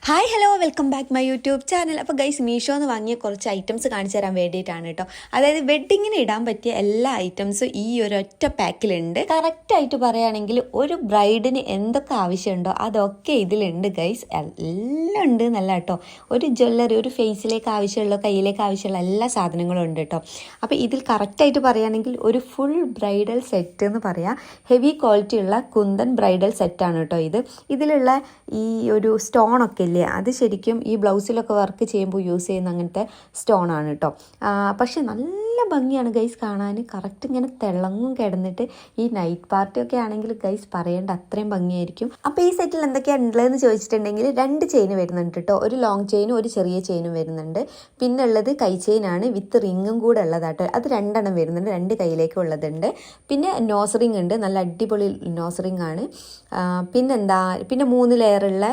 Hi hello welcome back my YouTube channel. അപ്പോൾ guys മീഷോന്ന് വാങ്ങിയ കുറച്ച് ഐറ്റംസ് കാണിച്ചു തരാൻ വേണ്ടിയിട്ടാണ് കേട്ടോ. അതായത് വെഡ്ഡിങ്ങിന് ഇടാൻ പറ്റിയ എല്ലാ ഐറ്റംസും ഈ ഒരു ഒറ്റ പാക്കിലുണ്ട്. കറക്റ്റായിട്ട് പറയുകയാണെങ്കിൽ ഒരു ബ്രൈഡിന് എന്തൊക്കെ ആവശ്യമുണ്ടോ അതൊക്കെ ഇതിലുണ്ട് ഗൈസ്. എല്ലാം ഉണ്ട് എന്നല്ല കേട്ടോ, ഒരു ജ്വല്ലറി, ഒരു ഫേസിലേക്ക് ആവശ്യമുള്ള, കയ്യിലേക്ക് ആവശ്യമുള്ള എല്ലാ സാധനങ്ങളും ഉണ്ട് കേട്ടോ. അപ്പോൾ ഇതിൽ കറക്റ്റായിട്ട് പറയുകയാണെങ്കിൽ ഒരു ഫുൾ ബ്രൈഡൽ സെറ്റ് എന്ന് പറയാം. ഹെവി ക്വാളിറ്റി ഉള്ള കുന്തൻ ബ്രൈഡൽ സെറ്റാണ് കേട്ടോ ഇത്. ഇതിലുള്ള ഈ ഒരു സ്റ്റോണൊക്കെ ഇല്ലേ, അത് ശരിക്കും ഈ ബ്ലൗസിലൊക്കെ വർക്ക് ചെയ്യുമ്പോൾ യൂസ് ചെയ്യുന്ന അങ്ങനത്തെ സ്റ്റോൺ ആണ് കേട്ടോ. പക്ഷെ നല്ല ഭംഗിയാണ് ഗൈസ് കാണാൻ. കറക്റ്റ് ഇങ്ങനെ തിളങ്ങും കിടന്നിട്ട് ഈ നൈറ്റ് പാർട്ടിയൊക്കെ ആണെങ്കിൽ ഗൈസ് പറയേണ്ട അത്രയും ഭംഗിയായിരിക്കും. അപ്പോൾ ഈ സെറ്റിൽ എന്തൊക്കെയാണ് ഉള്ളതെന്ന് ചോദിച്ചിട്ടുണ്ടെങ്കിൽ 2 ചെയിൻ വരുന്നുണ്ട് കേട്ടോ. ഒരു ലോങ് ചെയിനും ഒരു ചെറിയ ചെയിനും വരുന്നുണ്ട്. പിന്നെ ഉള്ളത് കൈ ചെയിനാണ് വിത്ത് റിങ്ങും കൂടെ ഉള്ളതാട്ടോ. അത് 2 എണ്ണം വരുന്നുണ്ട്, 2 കൈയിലേക്ക് ഉള്ളതുണ്ട്. പിന്നെ നോസ് റിങ് ഉണ്ട്, നല്ല അടിപൊളി നോസ് റിങ് ആണ്. പിന്നെ 3 ലെയറുള്ള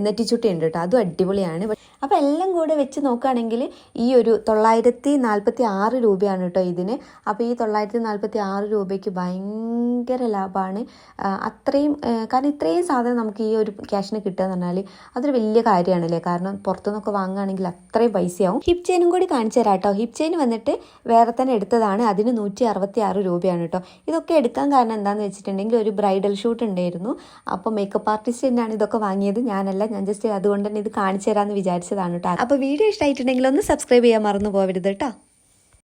നെറ്റിച്ചുട്ടി ഉണ്ട് കേട്ടോ, അതും അടിപൊളിയാണ്. അപ്പോൾ എല്ലാം കൂടെ വെച്ച് നോക്കുകയാണെങ്കിൽ ഈ ഒരു 946 രൂപയാണ് കേട്ടോ ഇതിന്. അപ്പോൾ ഈ 946 രൂപയ്ക്ക് ഭയങ്കര ലാഭമാണ്. അത്രയും കാരണം ഇത്രയും സാധനം നമുക്ക് ഈ ഒരു ക്യാഷിന് കിട്ടുക എന്ന് പറഞ്ഞാൽ അതൊരു വലിയ കാര്യമാണല്ലേ. കാരണം പുറത്തുനിന്നൊക്കെ വാങ്ങുകയാണെങ്കിൽ അത്രയും പൈസയാവും. ഹിപ്പ് ചെയിനും കൂടി കാണിച്ചു തരാം കേട്ടോ. ഹിപ്പ് ചെയിൻ വന്നിട്ട് വേറെ തന്നെ എടുത്തതാണ്, അതിന് 166 രൂപയാണ് കേട്ടോ. ഇതൊക്കെ എടുക്കാൻ കാരണം എന്താണെന്ന് വെച്ചിട്ടുണ്ടെങ്കിൽ ഒരു ബ്രൈഡൽ ഷൂട്ട് ഉണ്ടായിരുന്നു. അപ്പോൾ മേക്കപ്പ് ആർട്ടിസ്റ്റ് തന്നെയാണ് ഇതൊക്കെ വാങ്ങിയത്, ഞാനല്ല. ഞാൻ ജസ്റ്റ് അതുകൊണ്ട് തന്നെ ഇത് കാണിച്ചു തരാമെന്ന് വിചാരിച്ചതാണ് കേട്ടോ. അപ്പോൾ വീഡിയോ ഇഷ്ടമായിട്ടുണ്ടെങ്കിൽ ഒന്ന് സബ്സ്ക്രൈബ് ചെയ്യാൻ മറന്നു പോകരുത് കേട്ടോ.